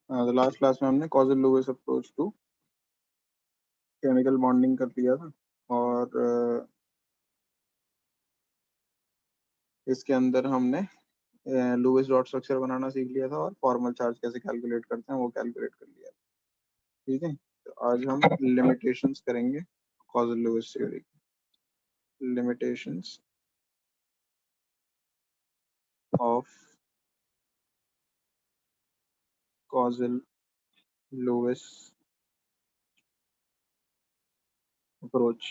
तो last class में हमने Kossel Lewis approach to chemical bonding कर लिया था और इसके अंदर हमने लुईस डॉट स्ट्रक्चर बनाना सीख लिया था और फॉर्मल चार्ज कैसे कैलकुलेट करते हैं वो कैलकुलेट कर लिया। ठीक है, तो आज हम लिमिटेशंस करेंगे Kossel Lewis theory. Limitations of Kossel Lewis approach.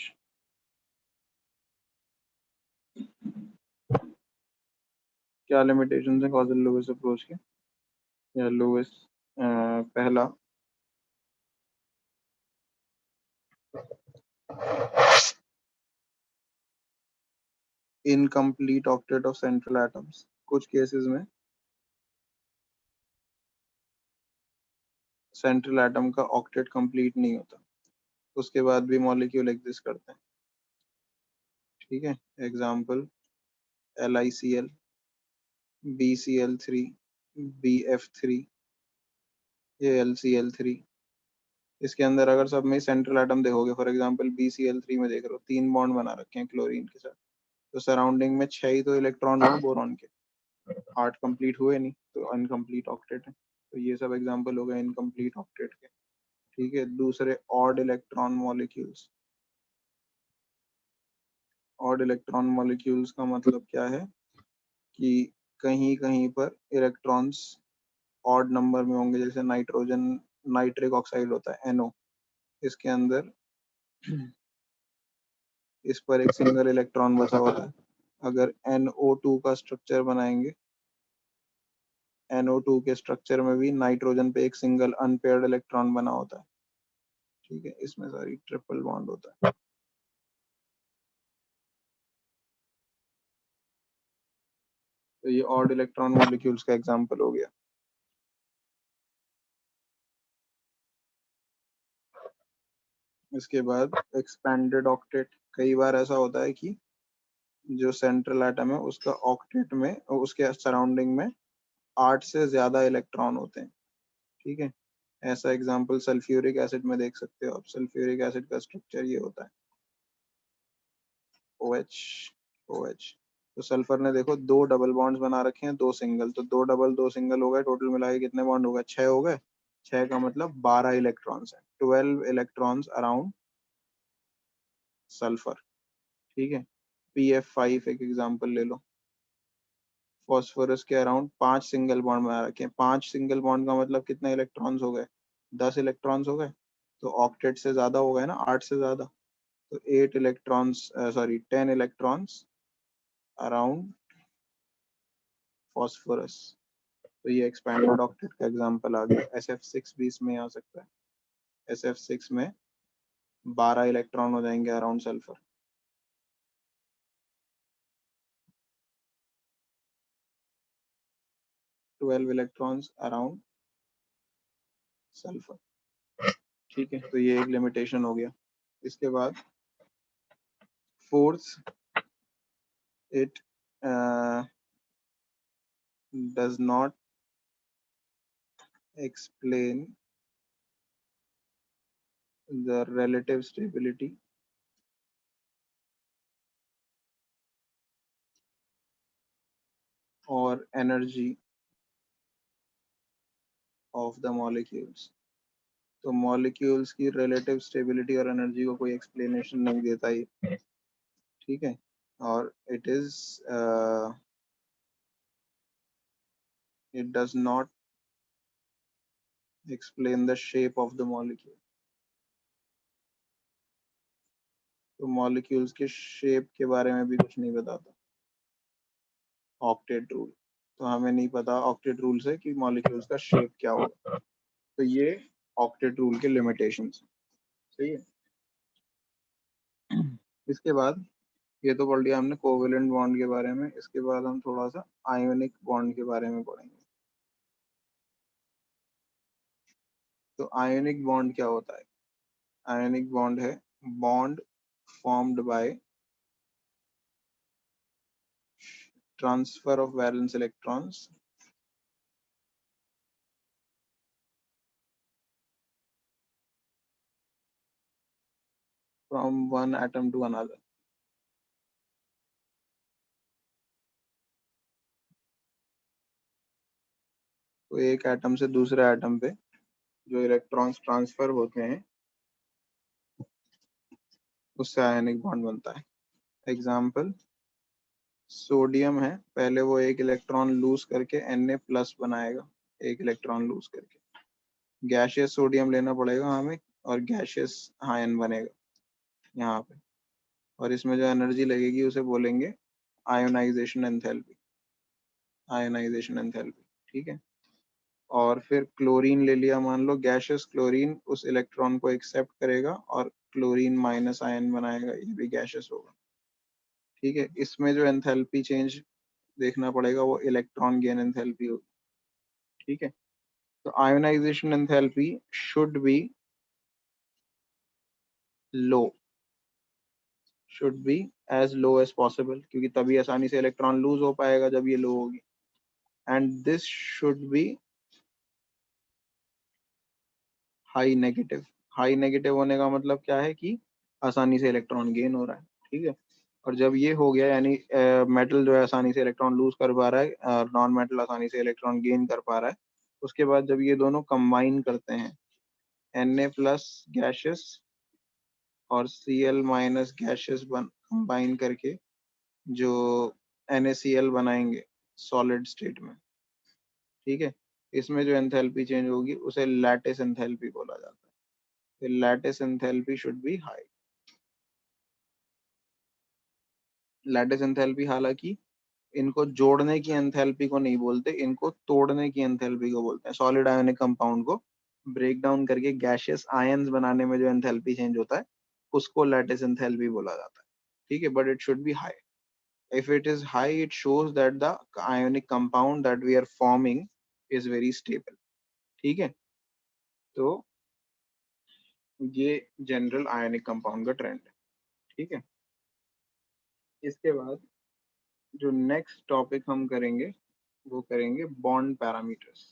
क्या लिमिटेशंस है कॉजल लुईस अप्रोच के? या लुईस पहला, incomplete octet of central atoms. कुछ केसेस में सेंट्रल एटम का ऑक्टेट कंप्लीट नहीं होता, उसके बाद भी मॉलिक्यूल एग्जिस्ट करते हैं। ठीक है, एग्जाम्पल LiCl, BCl3, BF3, ये LCl3। इसके अंदर अगर सब में सेंट्रल एटम देखोगे, फॉर एग्जांपल BCl3 में देख रहे हो 3 बॉन्ड बना रखे हैं क्लोरीन के साथ, तो सराउंडिंग में 6 ही तो इलेक्ट्रॉन हुए बोरॉन के, 8 कंप्लीट हुए नहीं, तो इनकम्प्लीट ऑक्टेट है। तो ये सब एग्जांपल हो गए इनकम्प्लीट ऑक्टेट के। ठीक है, दूसरे odd electron molecules. Odd electron molecules का मतलब क्या है कि कहीं कहीं पर इलेक्ट्रॉन्स ऑड नंबर में होंगे, जैसे नाइट्रोजन, नाइट्रिक ऑक्साइड होता है NO, इसके अंदर इस पर एक सिंगल इलेक्ट्रॉन बचा होता है। अगर NO2 का स्ट्रक्चर बनाएंगे, NO2 के स्ट्रक्चर में भी नाइट्रोजन पे एक सिंगल अनपेयर्ड इलेक्ट्रॉन बना होता है। ठीक है, इसमें सारी ट्रिपल बॉन्ड होता है। तो ये ऑड इलेक्ट्रॉन मॉलिक्यूल्स का एग्जांपल हो गया। इसके बाद एक्सपेंडेड ऑक्टेट। कई बार ऐसा होता है कि जो सेंट्रल एटम है उसका ऑक्टेट में, उसके सराउंडिंग में 8 से ज्यादा इलेक्ट्रॉन होते हैं। ठीक है, ऐसा एग्जांपल सल्फ्यूरिक एसिड में देख सकते हो आप। सल्फ्यूरिक एसिड का स्ट्रक्चर ये होता है OH OH। तो सल्फर ने देखो 2 डबल बॉन्ड्स बना रखे हैं, 2 सिंगल, तो 2 डबल 2 सिंगल हो गए, टोटल मिला के कितने बॉन्ड हो गए? 6 हो गए। 6 का मतलब 12 इलेक्ट्रॉन्स है, 12 इलेक्ट्रॉन्स अराउंड सल्फर। ठीक है, PF5 एक एग्जांपल ले लो। फॉस्फोरस के अराउंड 5 सिंगल बॉन्ड बना रखे हैं। 5 सिंगल बॉन्ड का मतलब कितने इलेक्ट्रॉन्स हो गए? 10 इलेक्ट्रॉन्स हो गए। तो ऑक्टेट से ज्यादा हो गए ना, 8 से ज्यादा। तो 8 electrons, sorry 10 electrons around phosphorus. तो ये एक्सपैंडेड ऑक्टेट का एग्जांपल आ गया। SF6 भी इसमें आ सकता है। SF6 में 12 इलेक्ट्रॉन हो जाएंगे around sulphur. Twelve electrons around sulphur. ठीक है, तो ये एक लिमिटेशन हो गया। इसके बाद fourth, it does not explain the relative stability or energy of the molecules। तो मॉलिक्यूल्स की रिलेटिव स्टेबिलिटी और एनर्जी को कोई एक्सप्लेनेशन नहीं देता ये। ठीक है, और it does not explain the shape of the molecule। तो मॉलिक्यूल्स के शेप के बारे में भी कुछ नहीं बताता ऑक्टेट रूल। तो हमें नहीं पता ऑक्टेट रूल से कि मॉलिक्यूल्स का शेप क्या होगा। तो ये ऑक्टेट रूल के लिमिटेशंस। सही है। इसके बाद ये तो पढ़ लिया हमने कोवेलेंट बॉन्ड के बारे में। इसके बाद हम थोड़ा सा आयोनिक बॉन्ड के बारे में पढ़ेंगे। तो आयोनिक बॉन्ड क्या होता है? आयोनिक बॉन्ड है bond formed by transfer of valence electrons from one atom to another. तो एक एटम से दूसरे एटम पे जो इलेक्ट्रॉन्स ट्रांसफर होते हैं उससे आयनिक बॉन्ड बनता है. एग्जाम्पल, सोडियम है, पहले वो एक इलेक्ट्रॉन लूज करके Na+ बनाएगा, एक इलेक्ट्रॉन लूज करके. गैशियस सोडियम लेना पड़ेगा हमें और गैशियस आयन बनेगा यहाँ पे, और इसमें जो एनर्जी लगेगी उसे बोलेंगे आयोनाइजेशन एंथैल्पी. आयोनाइजेशन एंथैल्पी, ठीक है. और फिर क्लोरीन ले लिया, मान लो गैशियस क्लोरीन उस इलेक्ट्रॉन को एक्सेप्ट करेगा और क्लोरीन माइनस आयन बनाएगा, ये भी गैशियस होगा. ठीक है, इसमें जो एंथैल्पी चेंज देखना पड़ेगा वो इलेक्ट्रॉन गेन एंथैल्पी होगी. ठीक है, तो ionization enthalpy should be low, should be as low as possible, क्योंकि तभी आसानी से इलेक्ट्रॉन लूज हो पाएगा जब ये लो होगी. And this should be high negative. High negative होने का मतलब क्या है कि आसानी से इलेक्ट्रॉन गेन हो रहा है. ठीक है, और जब ये हो गया यानी मेटल जो है आसानी से इलेक्ट्रॉन लूज कर पा रहा है, नॉन मेटल आसानी से इलेक्ट्रॉन गेन कर पा रहा है, उसके बाद जब ये दोनों कंबाइन करते हैं, Na+ गैशियस और Cl- गैशियस कंबाइन करके जो NaCl बनाएंगे सॉलिड स्टेट में. ठीक है, इसमें जो एंथैल्पी चेंज होगी उसे लैटिस एंथैल्पी बोला जाता है. Lattice enthalpy should B high. Lattice enthalpy, हालांकि इनको जोड़ने की एंथैल्पी को नहीं बोलते, इनको तोड़ने की एंथैल्पी को बोलते हैं. सॉलिड आयोनिक कंपाउंड को ब्रेक डाउन करके गैशियस आयंस बनाने में जो एंथैल्पी चेंज होता है उसको लैटिस एंथैल्पी बोला जाता है. ठीक है, but it should be high. If it is high, it shows that the ionic compound that we are forming is very stable. ठीक है, तो ये जनरल आयनिक कंपाउंड का ट्रेंड है. ठीक है, इसके बाद जो नेक्स्ट टॉपिक हम करेंगे वो करेंगे बॉन्ड पैरामीटर्स.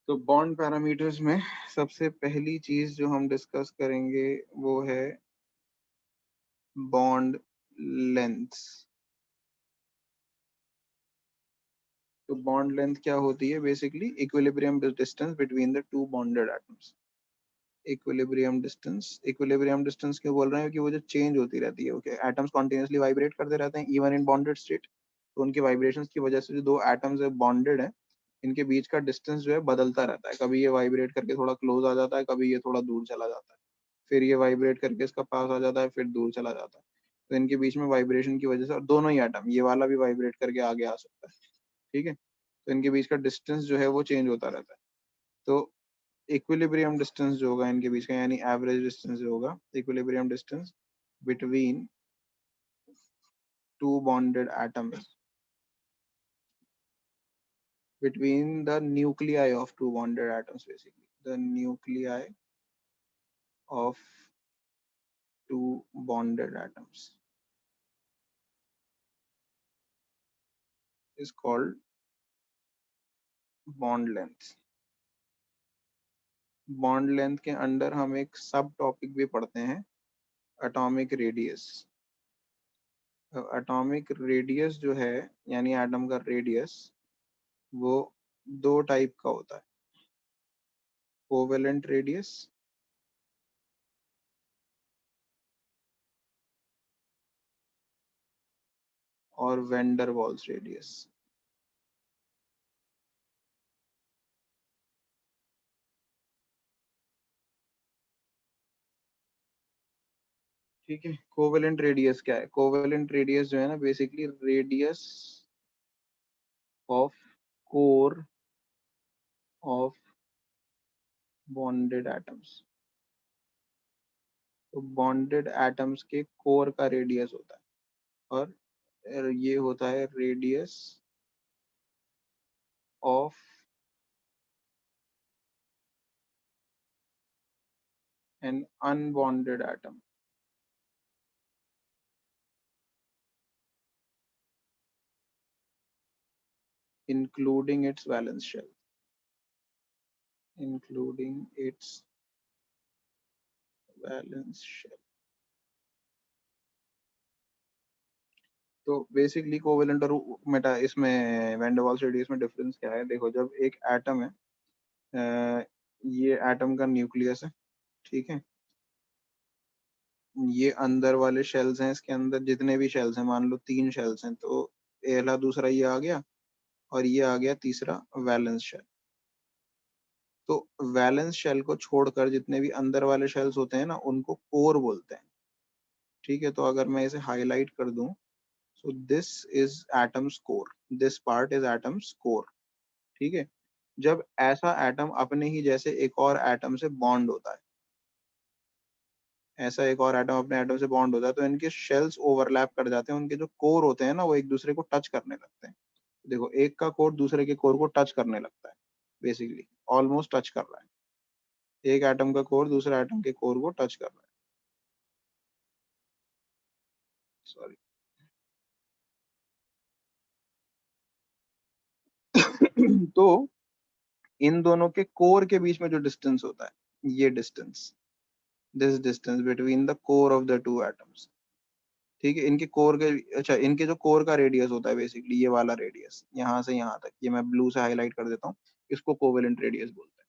तो बॉन्ड पैरामीटर्स में सबसे पहली चीज जो हम डिस्कस करेंगे वो है बॉन्ड लेंथ. तो बॉन्ड लेंथ क्या होती है? Basically equilibrium distance between the two bonded atoms. Equilibrium distance क्यों बोल रहे हैं? कि वो जो चेंज होती रहती है, ओके, एटम्स कॉन्टिन्यूसली वाइब्रेट करते रहते हैं इवन इन बॉन्डेड स्टेट. तो उनके वाइब्रेशंस की वजह से जो दो एटम्स है बॉन्डेड है, इनके बीच का डिस्टेंस जो है बदलता रहता है. कभी ये वाइब्रेट करके थोड़ा क्लोज आ जाता है, कभी ये थोड़ा दूर चला जाता है, फिर ये वाइब्रेट करके इसका पास आ जाता है, फिर दूर चला जाता है. तो इनके बीच में वाइब्रेशन की वजह से, और दोनों ही एटम, ये वाला भी वाइब्रेट करके आगे आ सकता है. ठीक है, तो इनके बीच का डिस्टेंस जो है वो चेंज होता रहता है. तो इक्विलिब्रियम डिस्टेंस जो होगा इनके बीच का, यानी एवरेज डिस्टेंस जो होगा, equilibrium distance between two bonded atoms, between the nuclei of two bonded atoms, basically the nuclei of two bonded atoms is called bond length. Bond length के अंडर हम एक सब टॉपिक भी पढ़ते हैं, एटॉमिक रेडियस. एटॉमिक रेडियस जो है यानी एटम का रेडियस, वो दो टाइप का होता है, कोवेलेंट रेडियस और वेंडर वॉल्स रेडियस. ठीक है, कोवेलेंट रेडियस क्या है? कोवेलेंट रेडियस जो है ना, basically radius of core of bonded atoms. तो बॉन्डेड एटम्स के कोर का रेडियस होता है, और ये होता है radius of an unbonded atom. including its valence shell, including its valence shell. तो बेसिकली कोवेलेंट और मेटा इसमें वैन डर वाल्स रेडियस में डिफरेंस क्या है? देखो, जब एक एटम है, ये एटम का न्यूक्लियस है, ठीक है, ये अंदर वाले शेल्स हैं, इसके अंदर जितने भी शेल्स हैं, मान लो 3 शेल्स हैं, तो पहला दूसरा ये आ गया और ये आ गया तीसरा वैलेंस शेल। तो वैलेंस शेल को छोड़कर जितने भी अंदर वाले शेल्स होते हैं ना, उनको कोर बोलते हैं, ठीक है। तो अगर मैं इसे हाईलाइट कर दूं, so this is atoms core, this part is atoms core, ठीक है। जब ऐसा एटम अपने ही जैसे एक और एटम से बॉन्ड होता है, ऐसा एक और एटम अपने एटम से बॉन्ड होता है, तो इनके शेल्स ओवरलैप कर जाते हैं, उनके जो कोर होते हैं ना, वो एक दूसरे को टच करने लगते हैं। देखो, एक का कोर दूसरे के कोर को टच करने लगता है, बेसिकली ऑलमोस्ट टच कर रहा है, एक एटम का कोर दूसरे एटम के कोर को टच कर रहा है, सॉरी। तो इन दोनों के कोर के बीच में जो डिस्टेंस होता है, ये distance, this distance between the core of the two atoms, ठीक है। इनके कोर के, अच्छा, इनके जो कोर का रेडियस होता है, बेसिकली ये वाला रेडियस यहाँ से यहाँ तक, ये मैं ब्लू से हाईलाइट कर देता हूँ, इसको कोवेलेंट रेडियस बोलते हैं,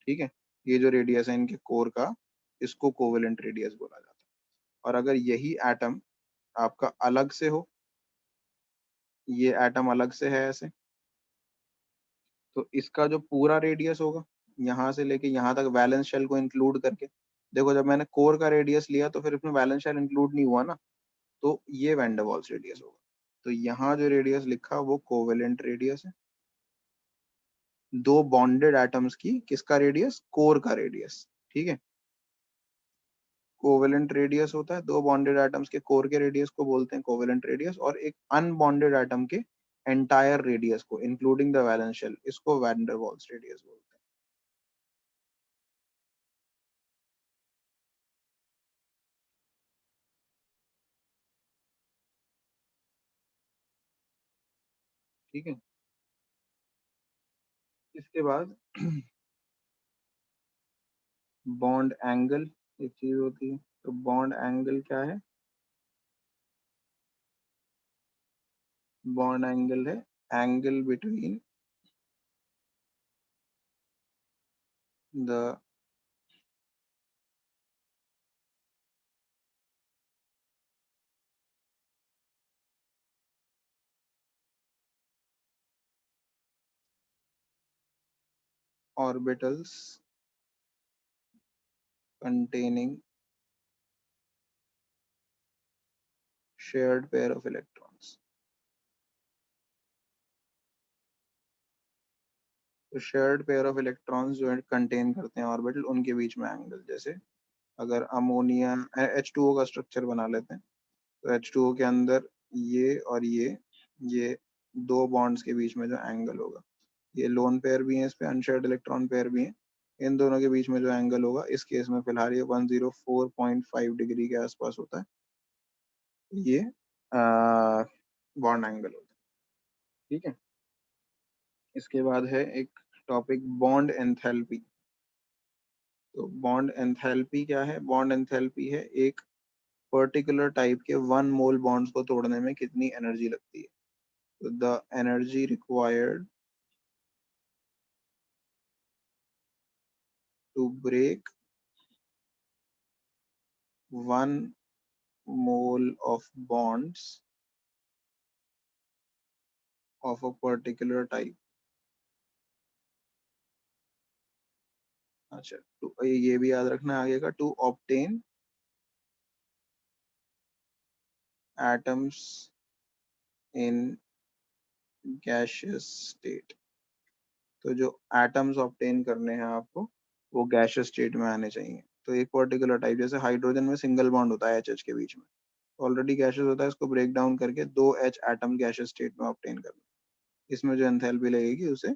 ठीक है। ये जो रेडियस है इनके कोर का, इसको कोवेलेंट रेडियस बोला जाता है। और अगर यही एटम आपका अलग से हो, ये एटम अलग से है ऐसे, तो इसका जो पूरा रेडियस होगा, यहाँ से लेके यहाँ तक वैलेंस शेल को इंक्लूड करके, देखो, जब मैंने कोर का रेडियस लिया तो फिर इसमें वैलेंस शेल इंक्लूड नहीं हुआ ना, तो ये वैन डर वाल्स रेडियस होगा। तो यहाँ जो रेडियस लिखा वो कोवेलेंट रेडियस है, दो बॉन्डेड एटम्स की किसका रेडियस? कोर का रेडियस, ठीक है। कोवेलेंट रेडियस होता है दो बॉन्डेड एटम्स के कोर के रेडियस को बोलते हैं कोवेलेंट रेडियस, और एक अनबॉन्डेड एटम के एंटायर रेडियस को इंक्लूडिंग द वैलेंस शेल, इसको वैन डर वाल्स रेडियस बोलते हैं, ठीक है। इसके बाद बॉन्ड एंगल एक चीज होती है, तो बॉन्ड एंगल क्या है? बॉन्ड एंगल है angle between the orbitals containing shared pair of electrons। तो शेयर्ड पेयर ऑफ इलेक्ट्रॉन्स जो कंटेन करते हैं ऑर्बिटल, उनके बीच में एंगल, जैसे अगर अमोनिया H2O का स्ट्रक्चर बना लेते हैं, तो H2O के अंदर ये और ये दो बॉन्ड्स के बीच में जो एंगल होगा, ये लोन पेयर भी है, इस पे अनशेयर्ड इलेक्ट्रॉन पेयर भी है, इन दोनों के बीच में जो एंगल होगा, इस केस में फिलहाल ये 104.5 डिग्री के आसपास होता है, ये बॉन्ड एंगल होता है, ठीक है। इसके बाद है एक टॉपिक, बॉन्ड एंथैल्पी। तो बॉन्ड एंथैल्पी क्या है? बॉन्ड एंथैल्पी है एक पर्टिकुलर टाइप के 1 मोल बॉन्ड्स को तोड़ने में कितनी एनर्जी लगती है। तो the energy required to break 1 mole of bonds of a particular type. अच्छा, तो ये भी याद रखना आगे का, to obtain atoms in gaseous state. तो जो एटम्स ऑब्टेन करने हैं आपको, वो गैसियस स्टेट में आने चाहिए। तो एक पर्टिकुलर टाइप, जैसे हाइड्रोजन में सिंगल बॉन्ड होता है एच के बीच में, ऑलरेडी गैसियस होता है, इसको ब्रेक डाउन करके 2 H एटम गैसियस स्टेट में ऑब्टेन करना, इसमें जो एंथैल्पी लगेगी उसे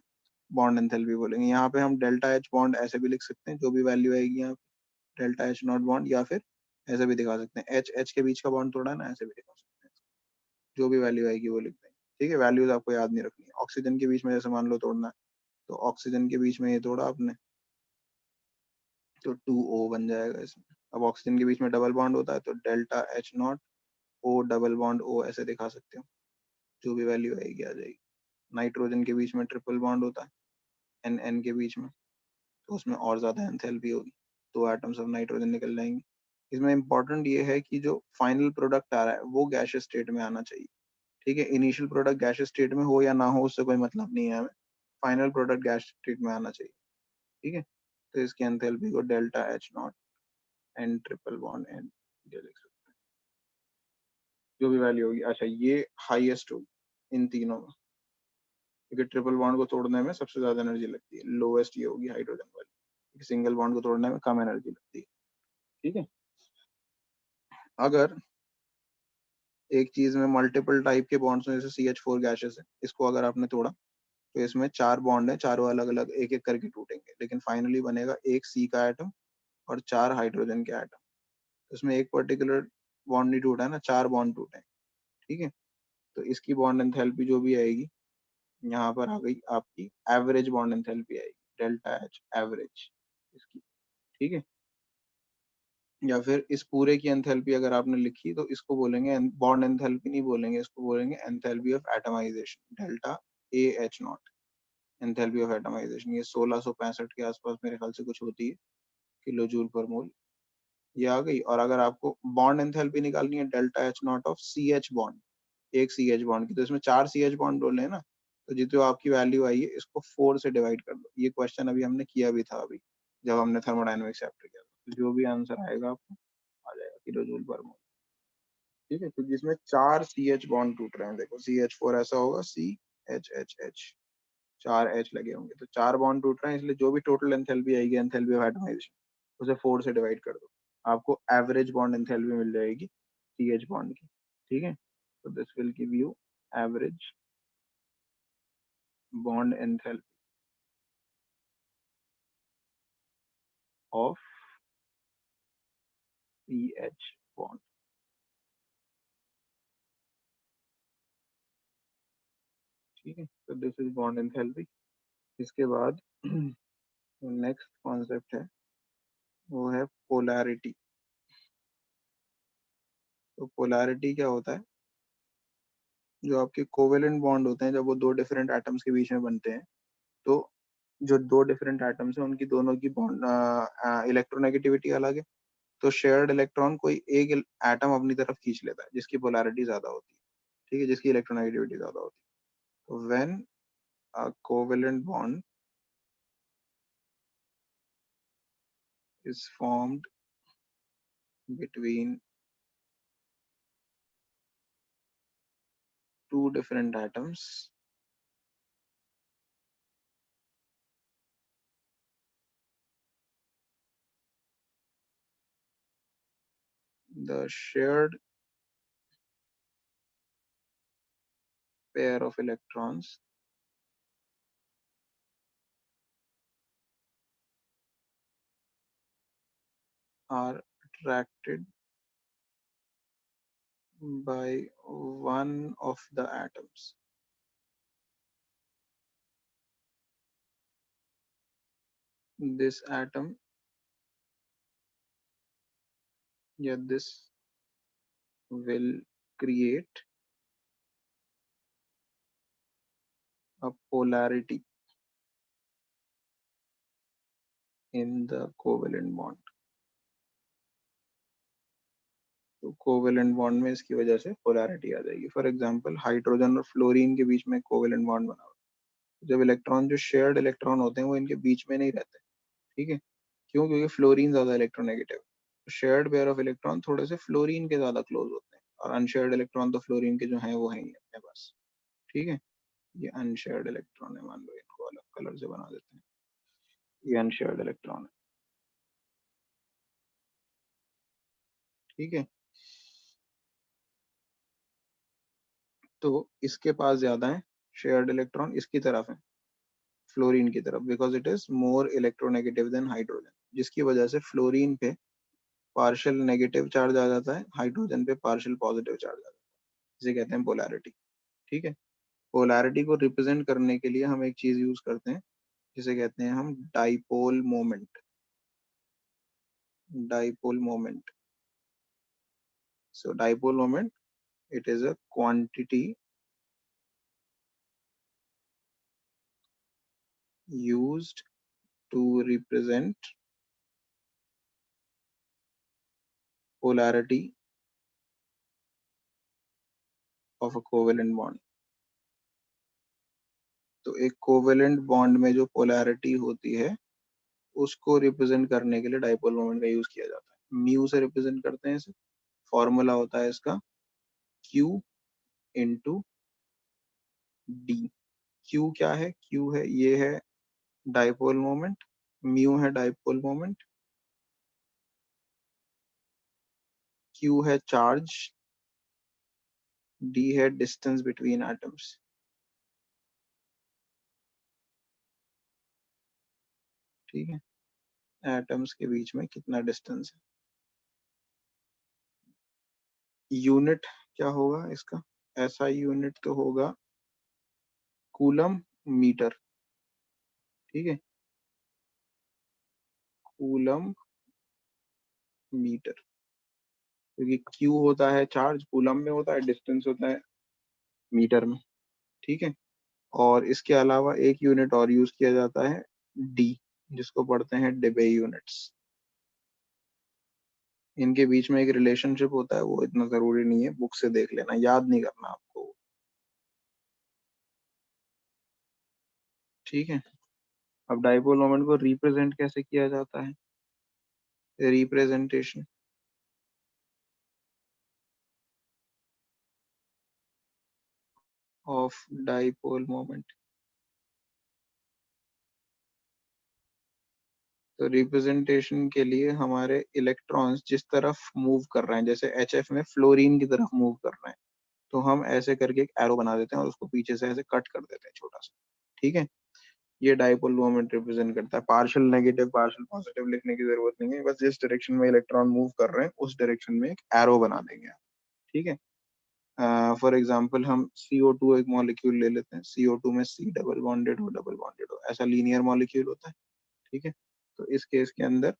बॉन्ड एंथैल्पी बोलेंगे। यहाँ पे हम डेल्टा H बॉन्ड ऐसे भी लिख सकते हैं, जो भी वैल्यू आएगी यहाँ पे, डेल्टा H नॉट बॉन्ड, या फिर ऐसे भी दिखा सकते हैं, H H के बीच का बॉन्ड तोड़ा है ना, ऐसे भी दिखा सकते हैं, जो भी वैल्यू आएगी वो लिख देंगे। ठीक है, वैल्यूज आपको याद नहीं रखनी है। ऑक्सीजन के बीच में जैसे मान लो तोड़ना है, तो ऑक्सीजन के बीच में ये तोड़ा आपने, तो 2O बन जाएगा इसमें। अब ऑक्सीजन के बीच में डबल बॉन्ड होता है, तो delta H0 O double bond O ऐसे दिखा सकते हो, जो भी वैल्यू आएगी आ जाएगी। नाइट्रोजन के बीच में ट्रिपल बॉन्ड होता है NN के बीच में, तो उसमें और ज्यादा एंथैल्पी होगी, 2 एटम्स ऑफ नाइट्रोजन निकल जाएंगे। इसमें इंपॉर्टेंट ये है कि जो फाइनल प्रोडक्ट आ रहा है वो गैसियस स्टेट में आना चाहिए। ठीक है, इनिशियल प्रोडक्ट गैसियस स्टेट में हो या ना हो उससे कोई मतलब नहीं है हमें, फाइनल प्रोडक्ट गैस स्टेट में आना चाहिए। ठीक है, तो इसकी एंथैल्पी को delta H0 N triple bond N ये लिख सकते हैं, जो भी वैल्यू होगी। अच्छा, ये हाईएस्ट होगी इन तीनों में, क्योंकि ट्रिपल बॉन्ड को तोड़ने में सबसे ज्यादा एनर्जी लगती है। लोएस्ट ये होगी हाइड्रोजन वाली, सिंगल बॉन्ड को तोड़ने में कम एनर्जी लगती है। ठीक है, अगर एक चीज में मल्टीपल टाइप के बॉन्ड्स हैं, जैसे CH4 गैसेस है, इसको अगर आपने तोड़ा तो इसमें 4 बॉन्ड है, चारों अलग अलग एक एक करके टूटेंगे, लेकिन फाइनली बनेगा एक C का एटम और 4 हाइड्रोजन के एटम। इसमें एक पर्टिकुलर बॉन्ड नहीं टूटा है ना, 4 बॉन्ड टूटे हैं। ठीक है, तो इसकी बॉन्ड एंथैल्पी जो भी आएगी, यहाँ पर आ गई आपकी एवरेज बॉन्ड एंथैल्पी आएगी, डेल्टा H एवरेज इसकी। ठीक है, या फिर इस पूरे की एंथैल्पी अगर आपने लिखी तो इसको बोलेंगे बॉन्ड एंथैल्पी, नहीं बोलेंगे इसको, बोलेंगे enthalpy of atomization, delta AH0 enthalpy of atomization. ये 1665 के आसपास मेरे ख्याल से कुछ होती है किलो जूल पर मोल, ये आ गई। और अगर आपको बॉन्ड एंथैल्पी निकालनी है, delta H0 of CH bond, एक CH बॉन्ड की, तो इसमें 4 CH बॉन्ड बोले हैं ना, तो जितनी आपकी वैल्यू आई है इसको 4 से डिवाइड कर दो। ये क्वेश्चन अभी हमने किया भी था, अभी जब हमने थर्मोडायनेमिक्स चैप्टर किया था। तो जो भी आंसर आएगा आपको आ जाएगा किलो जूल पर मोल। ठीक है, तो जिसमें 4 CH बॉन्ड टूट रहे हैं, देखो CH4 ऐसा होगा, CHHH, 4 H लगे होंगे, तो 4 बॉन्ड टूट रहे हैं, इसलिए जो भी टोटल एंथैल्पी आएगी, एंथैल्पी ऑफ एटमाइजेशन, उसे 4 से डिवाइड कर दो, आपको एवरेज बॉन्ड एंथैल्पी मिल जाएगी CH बॉन्ड की। ठीक है, तो this will give you average bond enthalpy of CH bond। ठीक है, तो दिस इज बॉन्ड एंथैल्पी। इसके बाद नेक्स्ट कॉन्सेप्ट है, वो है पोलैरिटी। तो पोलैरिटी क्या होता है, जो आपके कोवेलेंट बॉन्ड होते हैं, जब वो दो डिफरेंट एटम्स के बीच में बनते हैं, तो जो दो डिफरेंट एटम्स हैं उनकी दोनों की बॉन्ड इलेक्ट्रोनेगेटिविटी अलग है, तो शेयर्ड इलेक्ट्रॉन कोई एक एटम अपनी तरफ खींच लेता है जिसकी पोलैरिटी ज्यादा होती है। ठीक है, जिसकी इलेक्ट्रोनेगेटिविटी ज्यादा होती है। तो when a covalent bond is formed between two different atoms, the shared pair of electrons are attracted by one of the atoms. This atom, yeah, this will create a polarity in the covalent bond। तो covalent bond में इसकी वजह से polarity आ जाएगी। For example, hydrogen और fluorine के बीच में covalent bond बना हुआ है, जब इलेक्ट्रॉन, जो शेयर्ड इलेक्ट्रॉन होते हैं, वो इनके बीच में नहीं रहते। ठीक है, क्यों? क्योंकि फ्लोरीन ज्यादा electronegative, shared pair of electron थोड़े से फ्लोरीन के ज्यादा क्लोज होते हैं, और अनशेयर्ड इलेक्ट्रॉन तो फ्लोरीन के जो हैं वो हैं ही अपने पास। ठीक है, ये अनशेयर्ड इलेक्ट्रॉन है, मान लो इनको अलग कलर से बना देते हैं, ये अनशेयर्ड इलेक्ट्रॉन है। ठीक है, तो इसके पास ज्यादा है शेयर्ड इलेक्ट्रॉन, इसकी तरफ है, फ्लोरीन की तरफ, because it is more electronegative than hydrogen, जिसकी वजह से फ्लोरीन पे पार्शियल नेगेटिव चार्ज आ जाता है, हाइड्रोजन पे पार्शियल पॉजिटिव चार्ज आ जाता है, इसे कहते हैं पोलैरिटी। ठीक है, पोलैरिटी को रिप्रेजेंट करने के लिए हम एक चीज यूज करते हैं जिसे कहते हैं हम dipole moment. Dipole moment. So dipole moment, it is a quantity used to represent polarity of a covalent bond। तो एक कोवेलेंट बॉन्ड में जो पोलैरिटी होती है उसको रिप्रेजेंट करने के लिए डाइपोल मोमेंट का यूज किया जाता है। म्यू से रिप्रेजेंट करते हैं इसे। फॉर्मूला होता है इसका Q इंटू डी। Q क्या है? Q है, ये है डाइपोल मोमेंट, म्यू है डाइपोल मोमेंट, Q है चार्ज, डी है डिस्टेंस बिटवीन एटम्स। ठीक है, एटम्स के बीच में कितना डिस्टेंस है। यूनिट क्या होगा इसका? ऐसा यूनिट तो होगा कूलम मीटर। ठीक है, कूलम मीटर, क्योंकि क्यू होता है चार्ज, कूलम में होता है, डिस्टेंस होता है मीटर में। ठीक है, और इसके अलावा एक यूनिट और यूज किया जाता है डी, जिसको पढ़ते हैं डेबे यूनिट्स। इनके बीच में एक रिलेशनशिप होता है, वो इतना जरूरी नहीं है, बुक से देख लेना, याद नहीं करना आपको। ठीक है, अब डाइपोल मोमेंट को रिप्रेजेंट कैसे किया जाता है? Representation of dipole moment. तो रिप्रेजेंटेशन के लिए हमारे इलेक्ट्रॉन्स जिस तरफ मूव कर रहे हैं, जैसे एच में फ्लोरीन की तरफ मूव कर रहे हैं, तो हम ऐसे करके एक एरो बना देते हैं और उसको पीछे से ऐसे कट कर देते हैं छोटा सा। ठीक है, ये डाइपोल मोमेंट रिप्रेजेंट करता है। पार्शियल नेगेटिव पार्शियल पॉजिटिव लिखने की जरूरत नहीं है, बस जिस डायरेक्शन में इलेक्ट्रॉन मूव कर रहे हैं उस डायरेक्शन में एक एरो बना देंगे। ठीक है, फॉर एग्जाम्पल हम CO2 एक मॉलिक्यूल ले लेते हैं, CO2 में C डबल बॉन्डेड हो डबल बॉन्डेड हो, ऐसा लीनियर मॉलिक्यूल होता है। ठीक है, तो इस केस के अंदर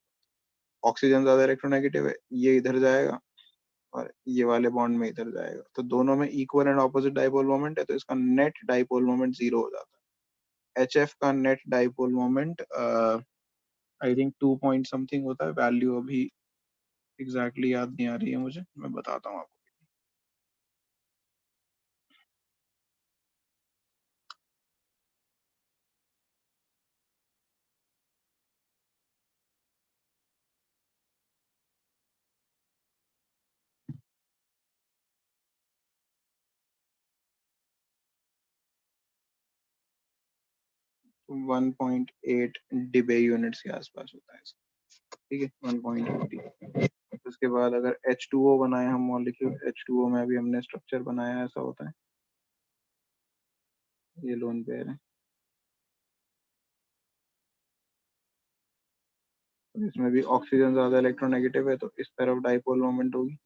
ऑक्सीजन ज्यादा इलेक्ट्रोनेगेटिव है, ये इधर जाएगा और ये वाले बॉन्ड में इधर जाएगा, तो दोनों में equal and opposite dipole moment है, तो इसका नेट डाइपोल मोमेंट जीरो हो जाता है। HF का net dipole moment I think 2 point something होता है, वैल्यू अभी एग्जैक्टली याद नहीं आ रही है मुझे, मैं बताता हूँ आपको। 1.8 डिबे यूनिट्स के आसपास होता है इसका। ठीक है, 1.8। उसके बाद अगर H2O बनाए हम मॉलिक्यूल, H2O में भी हमने स्ट्रक्चर बनाया, ऐसा होता है, ये लोन पेयर है, इसमें भी ऑक्सीजन ज्यादा इलेक्ट्रोनेगेटिव है, तो इस तरफ डाइपोल मोमेंट होगी।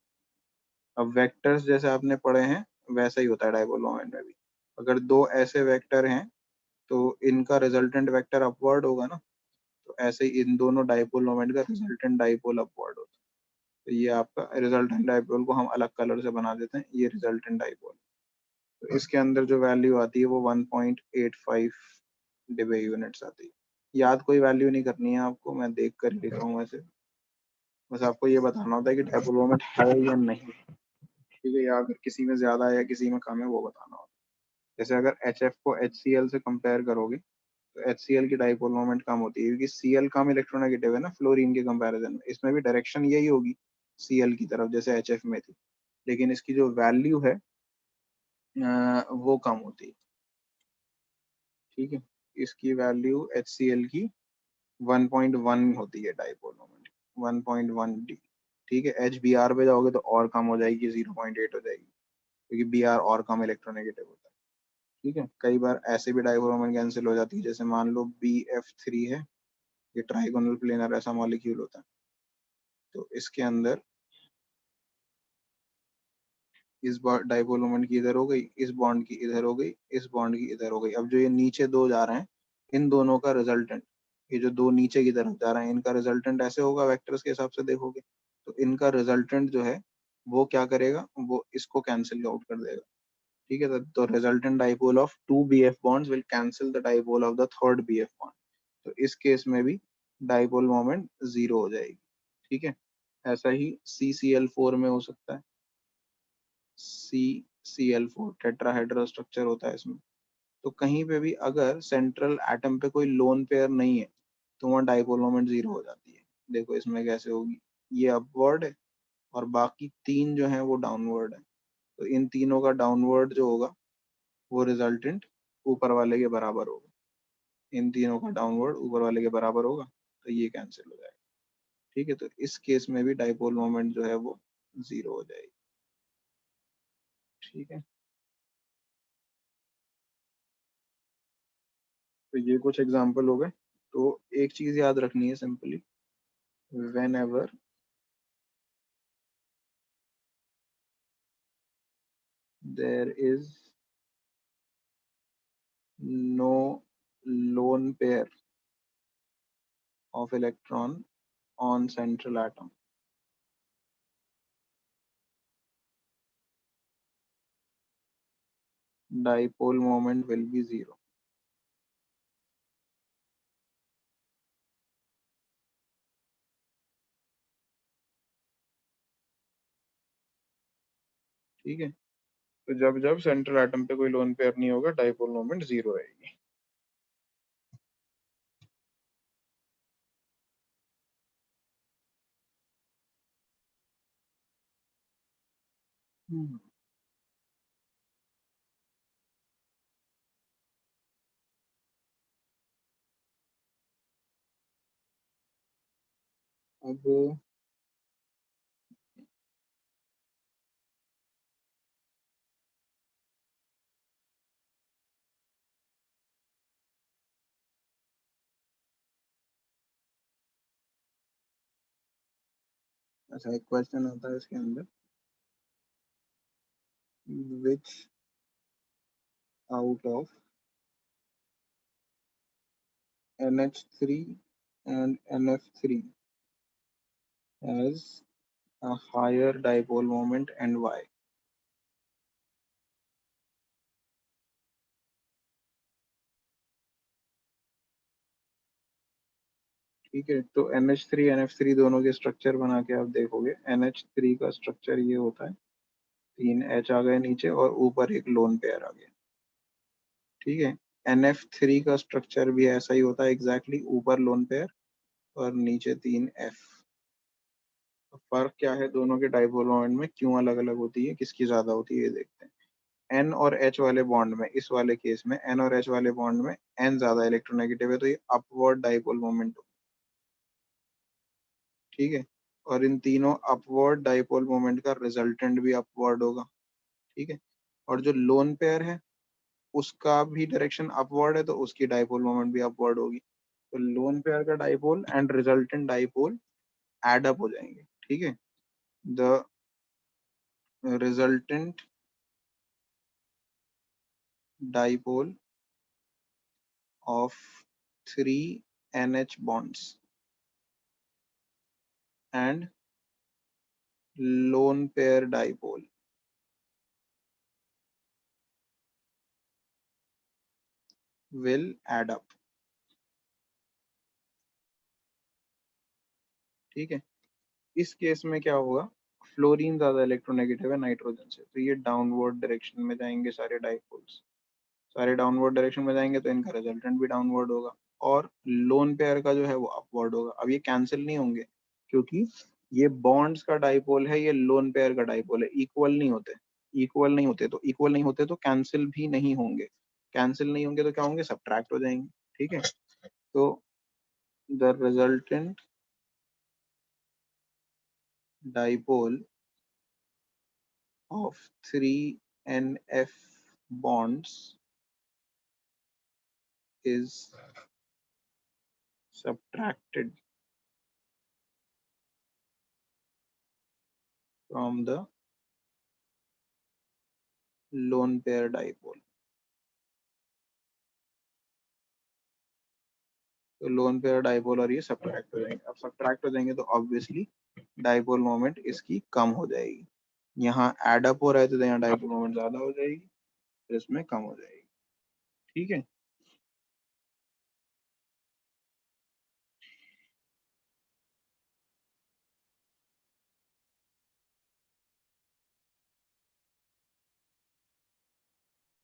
अब वेक्टर्स जैसे आपने पढ़े हैं वैसा ही होता है डाइपोल मोमेंट में भी। अगर दो ऐसे वेक्टर हैं तो इनका रिजल्टेंट वेक्टर अपवर्ड होगा ना, तो ऐसे ही इन दोनों डाइपोल मोमेंट का रिजल्टेंट डाइपोल अपवर्ड होता है। तो ये आपका रिजल्टेंट डाइपोल को हम अलग कलर से बना देते हैं, ये रिजल्टेंट डाइपोल। तो इसके अंदर जो वैल्यू आती है वो 1.85 डिबे यूनिट्स आती है। याद कोई वैल्यू नहीं करनी है आपको, मैं देख कर ही लिखा हूँ वैसे, बस आपको ये बताना होता है कि डाइपोल मोमेंट है या नहीं। ठीक है, या अगर किसी में ज्यादा है या किसी में कम है वो बताना होता है। जैसे अगर HF को HCl से कंपेयर करोगे तो HCl की डाइपोल मोमेंट कम होती है, क्योंकि Cl कम इलेक्ट्रोनेगेटिव है ना फ्लोरीन के कंपैरिजन में, इसमें भी डायरेक्शन यही होगी Cl की तरफ जैसे HF में थी, लेकिन इसकी जो वैल्यू है वो कम होती है। ठीक है, इसकी वैल्यू HCl की 1.1 होती है डाइपोल मोमेंट, 1.1 डी। ठीक है, HBr पे जाओगे तो और कम हो जाएगी, 0.8 हो जाएगी, क्योंकि Br और कम इलेक्ट्रोनेगेटिव होता है। ठीक है, कई बार ऐसे भी डाइपोल मोमेंट कैंसिल हो जाती है, जैसे मान लो BF3 है, ये ट्राइगोनल प्लेनर ऐसा मॉलिक्यूल होता है, तो इसके अंदर इस डाइपोल मोमेंट की इधर हो गई, इस बॉन्ड की इधर हो गई, इस बॉन्ड की इधर हो गई। अब जो ये नीचे दो जा रहे हैं, इन दोनों का रिजल्टेंट, ये जो दो नीचे की तरफ जा रहे हैं, इनका रिजल्टेंट ऐसे होगा, वेक्टर्स के हिसाब से देखोगे तो इनका रिजल्टेंट जो है वो क्या करेगा, वो इसको कैंसिल आउट कर देगा। ठीक है, तो resultant dipole of two B F bonds will cancel the dipole of the third B F bond. तो इस केस में भी डाइपोल मोमेंट जीरो हो जाएगी। ठीक है, ऐसा ही CCl4 में हो सकता है। CCl4 टेट्राहेड्रल स्ट्रक्चर होता है इसमें। तो कहीं पे भी अगर सेंट्रल एटम पे कोई लोन पेयर नहीं है तो वहाँ डाइपोल मोमेंट जीरो हो जाती है। देखो इसमें कैसे होगी, ये अपवर्ड है और बाकी तीन जो है वो डाउनवर्ड है। तो इन तीनों का डाउनवर्ड जो होगा वो रिजल्टेंट ऊपर वाले के बराबर होगा। इन तीनों का डाउनवर्ड ऊपर वाले के बराबर होगा, तो ये कैंसिल हो जाएगा। ठीक है, तो इस केस में भी डाइपोल मोमेंट जो है वो जीरो हो जाएगी। ठीक है, तो ये कुछ एग्जांपल हो गए। तो एक चीज याद रखनी है simply, whenever there is no lone pair of electron on central atom, dipole moment will be zero. ठीक है, तो जब जब सेंट्रल एटम पे कोई लोन पेयर नहीं होगा डाइपोल मोमेंट जीरो रहेगी। हम्म, अब अच्छा एक क्वेश्चन आता है इसके अंदर, विच out of NH3 and NF3 has a higher dipole moment and why? ठीक है, तो NH3 NF3 दोनों के स्ट्रक्चर बना के आप देखोगे, NH3 का स्ट्रक्चर ये होता है, तीन H आ गए नीचे और ऊपर एक लोन पेयर आ गया। ठीक है, NF3 का स्ट्रक्चर भी ऐसा ही होता है एग्जैक्टली, ऊपर लोन पेयर और नीचे तीन F। तो फर्क क्या है दोनों के डाइपोल मोमेंट में, क्यों अलग अलग होती है, किसकी ज्यादा होती है, ये देखते हैं। N और H वाले बॉन्ड में, इस वाले केस में N और H वाले बॉन्ड में N ज्यादा इलेक्ट्रोनेगेटिव है, तो ये अपवर्ड डाइपोल मोमेंट हो। ठीक है, और इन तीनों अपवर्ड डाइपोल मोमेंट का रिजल्टेंट भी अपवर्ड होगा। ठीक है, और जो लोन पेयर है उसका भी डायरेक्शन अपवर्ड है, तो उसकी डाइपोल मोमेंट भी अपवर्ड होगी। तो लोन पेयर का dipole and resultant dipole add up हो जाएंगे। ठीक है, the resultant dipole of three NH bonds and lone pair dipole will add up। ठीक है, इस केस में क्या होगा, फ्लोरीन ज्यादा इलेक्ट्रोनेगेटिव है नाइट्रोजन से, तो ये डाउनवर्ड डायरेक्शन में जाएंगे सारे डाइपोल्स। सारे डाउनवर्ड डायरेक्शन में जाएंगे तो इनका रिजल्टेंट भी डाउनवर्ड होगा, और लोन पेयर का जो है वो अपवर्ड होगा। अब ये कैंसिल नहीं होंगे क्योंकि ये बॉन्ड्स का डाइपोल है, ये लोन पेयर का डाइपोल है, इक्वल नहीं होते। इक्वल नहीं होते तो कैंसिल भी नहीं होंगे। कैंसिल नहीं होंगे तो क्या होंगे, सब्ट्रैक्ट हो जाएंगे। ठीक है, तो the resultant dipole of three NF bonds is subtracted from the lone pair dipole. तो लोन पेयर डाइपोल और ये सब्ट्रैक्ट हो जाएंगे। अब सब्ट्रैक्ट हो जाएंगे तो ऑब्वियसली डाइपोल मोमेंट इसकी कम हो जाएगी। यहाँ एड अप हो रहा है तो यहाँ डाइपोल मोमेंट ज्यादा हो जाएगी, तो इसमें कम हो जाएगी। ठीक है,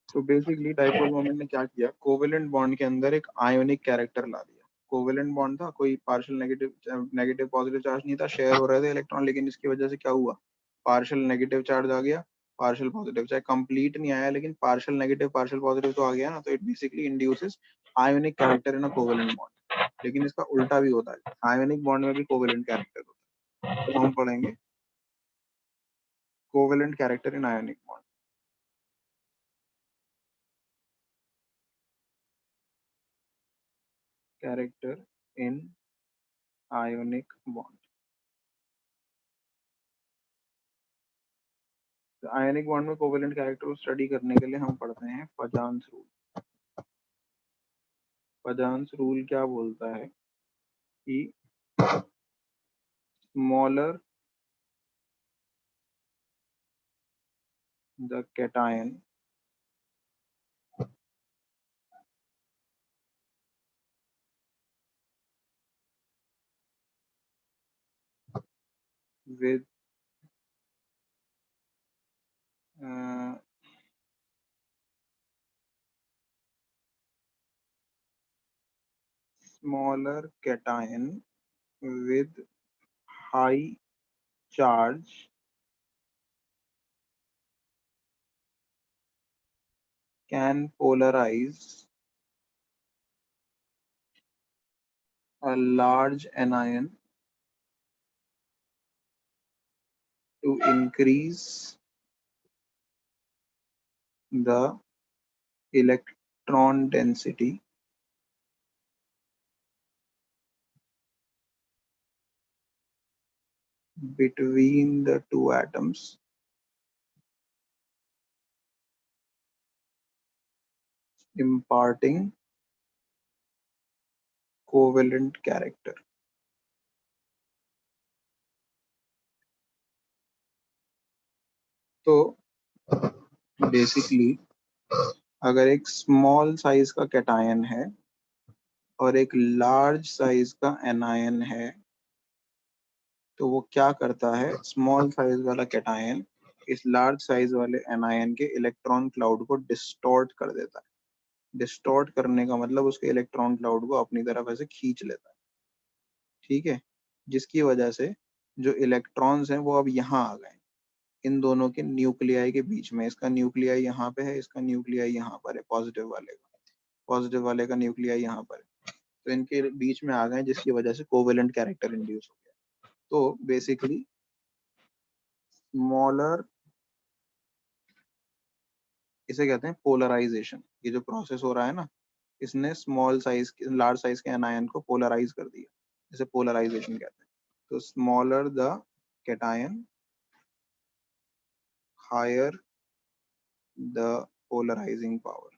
तो बेसिकली डाइपोल मोमेंट ने क्या किया, कोवेलेंट बॉन्ड के अंदर एक आयोनिक कैरेक्टर ला दिया। कोवेलेंट बॉन्ड था, कोई partial negative negative positive charge नहीं था, शेयर हो रहे थे इलेक्ट्रॉन, लेकिन इसकी वजह से क्या हुआ, पार्शियल नेगेटिव चार्ज आ गया, पार्शियल पॉजिटिव, चाहे कंप्लीट नहीं आया लेकिन पार्शियल नेगेटिव पार्शियल पॉजिटिव तो आ गया ना। तो it basically induces ionic character in a covalent bond. लेकिन इसका उल्टा भी होता है, आयोनिक बॉन्ड में भी कोवेलेंट कैरेक्टर होता है। तो हम पढ़ेंगे covalent character in ionic bond. Character in ionic bond. Ionic bond में कोवेलेंट कैरेक्टर को स्टडी करने के लिए हम पढ़ते हैं पजान्स रूल। पजान्स रूल क्या बोलता है कि smaller the cation with smaller cation with high charge can polarize a large anion to increase the electron density between the two atoms, imparting covalent character। तो बेसिकली अगर एक स्मॉल साइज का cation है और एक लार्ज साइज का anion है, तो वो क्या करता है, स्मॉल साइज वाला कैटायन इस लार्ज साइज वाले एनायन के इलेक्ट्रॉन क्लाउड को डिस्टॉर्ट कर देता है। डिस्टॉर्ट करने का मतलब उसके इलेक्ट्रॉन क्लाउड को अपनी तरफ ऐसे खींच लेता है। ठीक है, जिसकी वजह से जो इलेक्ट्रॉन्स हैं वो अब यहाँ आ गए, इन दोनों के न्यूक्लियाई के बीच में। इसका न्यूक्लियाई यहाँ पे है, इसका न्यूक्लियाई यहाँ पर है, पॉजिटिव वाले का न्यूक्लियाई यहाँ पर है। तो इनके बीच में आ गए, जिसकी वजह से कोवेलेंट कैरेक्टर इंड्यूस हो गया। तो बेसिकली स्मॉलर, इसे कहते हैं पोलराइजेशन। ये जो प्रोसेस हो रहा है ना, इसने स्मॉल साइज लार्ज साइज के एनायन को पोलराइज कर दिया, इसे पोलराइजेशन कहते हैं। तो smaller the cation, higher the polarizing power.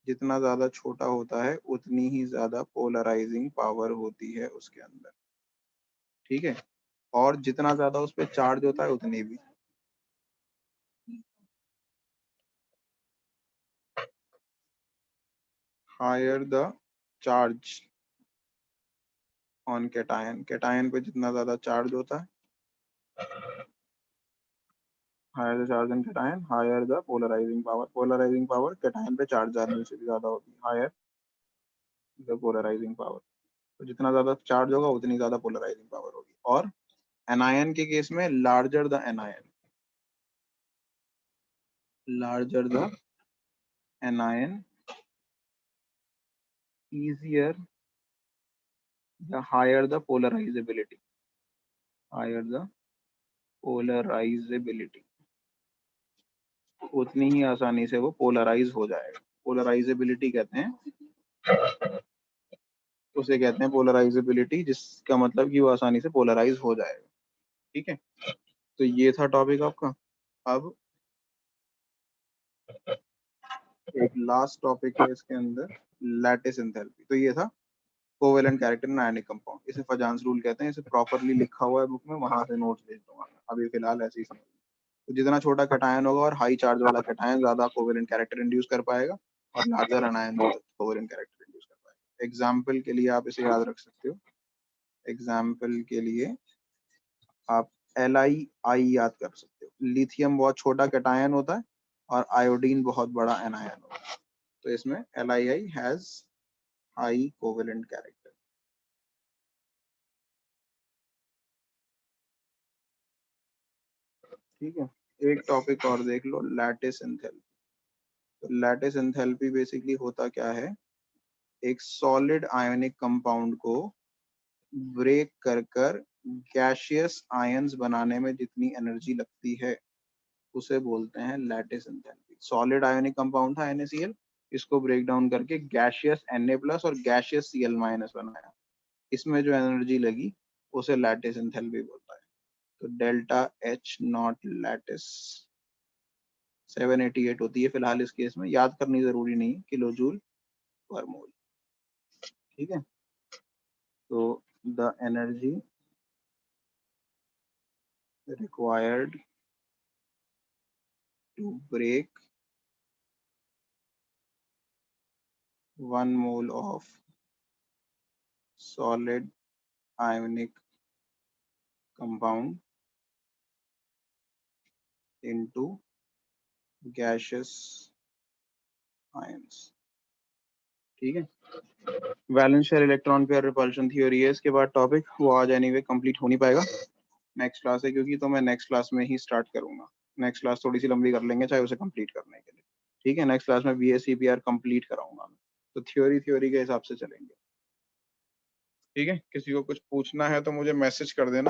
जितना ज्यादा छोटा होता है उतनी ही ज्यादा पोलराइजिंग पावर होती है उसके अंदर। ठीक है, और जितना ज्यादा उस पर चार्ज होता है उतनी भी। Higher the charge on cation, cation पे जितना ज्यादा चार्ज होता है, higher the charge on cation, higher the polarizing power. Polarizing power cation पे चार्ज डालने से भी ज्यादा होती है, हायर द पोलराइजिंग पावर। तो जितना ज्यादा चार्ज होगा उतनी ज्यादा पोलराइजिंग पावर होगी। और एनायन के केस में larger the anion, larger the anion easier the higher the polarizability, higher the polarizability, उतनी ही आसानी से वो पोलराइज हो जाएगा। पोलराइजेबिलिटी कहते हैं उसे, कहते हैं पोलराइजेबिलिटी, जिसका मतलब कि वो आसानी से पोलराइज हो जाएगा। ठीक है, तो ये था टॉपिक आपका। अब एक लास्ट टॉपिक है इसके अंदर, लैटिस एंथैल्पी। तो ये था covalent character in ionic compound, इसे फजांस रूल कहते हैं। इसे प्रॉपरली लिखा हुआ है बुक में, वहां से नोट्स भेज दूंगा। अभी फिलहाल ऐसे ही समझ। तो जितना छोटा कटायन होगा और हाई चार्ज वाला कटायन ज्यादा कोवेलेंट कैरेक्टर इंड्यूस कर पाएगा, और लार्जर अनायन कोवेलेंट कैरेक्टर इंड्यूस कर पाएगा। एग्जाम्पल के लिए आप इसे याद रख सकते हो। एग्जाम्पल के लिए आप LiI याद कर सकते हो। लिथियम बहुत छोटा कटायन होता है और आयोडीन बहुत बड़ा एनायन होता है। तो इसमें LiI has high covalent character. ठीक है, एक टॉपिक और देख लो, लैटिस एंथैल्पी। तो लैटिस एंथैल्पी बेसिकली होता क्या है, एक सॉलिड आयोनिक कंपाउंड को ब्रेक कर कर गैशियस आयंस बनाने में जितनी एनर्जी लगती है उसे बोलते हैं lattice enthalpy. Solid ionic compound था NaCl, इसको ब्रेक डाउन करके गैशियस Na+ और गैशियस Cl- बनाया, इसमें जो एनर्जी लगी उसे लैटिस एंथैल्पी बोलता है। तो डेल्टा H नॉट लैटिस 788 होती है फिलहाल इस केस में, याद करनी जरूरी नहीं, किलो जूल पर मोल। ठीक है, तो the energy required to break 1 mole of solid ionic compound into gaseous ions। ठीक है, valence shell electron pair repulsion theory है इसके बाद टॉपिक, वो आज एनीवे कंप्लीट हो नहीं पाएगा, नेक्स्ट क्लास है क्योंकि, तो मैं नेक्स्ट क्लास में ही स्टार्ट करूंगा। नेक्स्ट क्लास थोड़ी सी लंबी कर लेंगे चाहे उसे कंप्लीट करने के लिए। ठीक है, नेक्स्ट क्लास में BACPR कंप्लीट कराऊंगा मैं, तो थ्योरी थ्योरी के हिसाब से चलेंगे। ठीक है, किसी को कुछ पूछना है तो मुझे मैसेज कर देना।